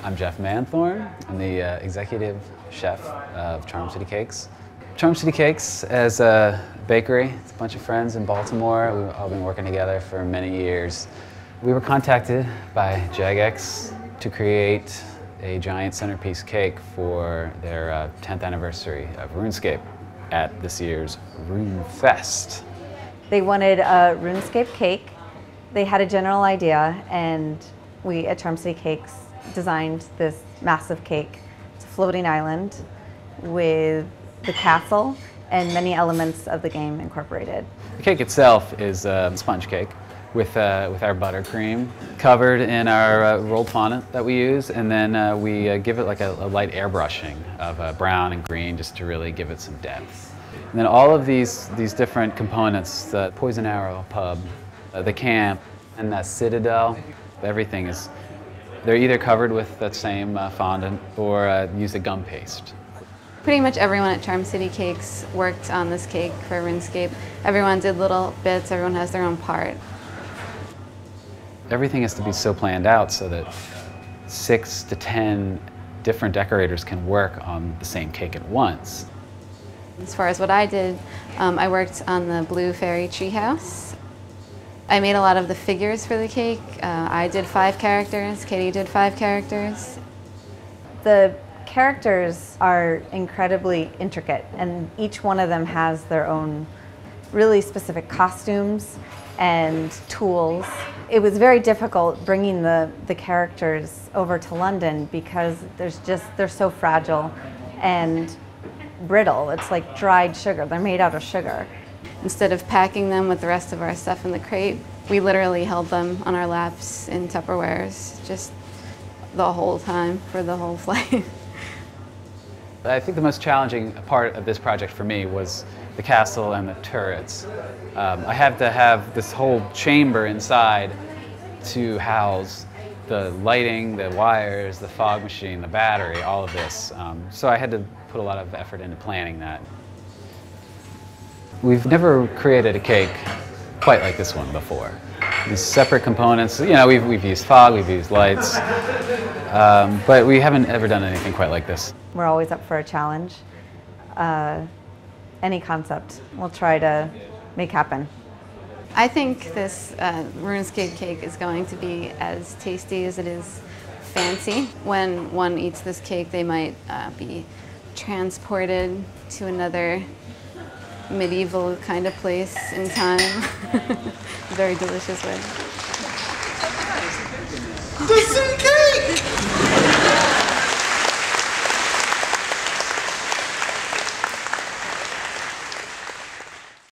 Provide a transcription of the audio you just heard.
I'm Jeff Manthorn. I'm the executive chef of Charm City Cakes. Charm City Cakes as a bakery, it's a bunch of friends in Baltimore. We've all been working together for many years. We were contacted by Jagex to create a giant centerpiece cake for their 10th anniversary of Runescape at this year's Rune Fest. They wanted a Runescape cake. They had a general idea, and we at Charm City Cakes designed this massive cake. It's a floating island with the castle and many elements of the game incorporated. The cake itself is a sponge cake with our buttercream covered in our rolled fondant that we use, and then we give it like a light airbrushing of brown and green just to really give it some depth. And then all of these different components, the Poison Arrow pub, the camp, and that citadel, everything is, they're either covered with that same fondant or use a gum paste. Pretty much everyone at Charm City Cakes worked on this cake for Runescape. Everyone did little bits, everyone has their own part. Everything has to be so planned out so that 6 to 10 different decorators can work on the same cake at once. As far as what I did, I worked on the blue fairy treehouse. I made a lot of the figures for the cake. I did 5 characters, Katie did 5 characters. The characters are incredibly intricate, and each one of them has their own really specific costumes and tools. It was very difficult bringing the characters over to London because they're so fragile and brittle. It's like dried sugar. They're made out of sugar. Instead of packing them with the rest of our stuff in the crate, we literally held them on our laps in Tupperwares just the whole time for the whole flight. I think the most challenging part of this project for me was the castle and the turrets. I had to have this whole chamber inside to house the lighting, the wires, the fog machine, the battery, all of this. So I had to put a lot of effort into planning that. We've never created a cake quite like this one before. These separate components, you know, we've used fog, we've used lights, but we haven't ever done anything quite like this. We're always up for a challenge. Any concept we'll try to make happen. I think this Runescape cake is going to be as tasty as it is fancy. When one eats this cake, they might be transported to another medieval kind of place in time. Very delicious way.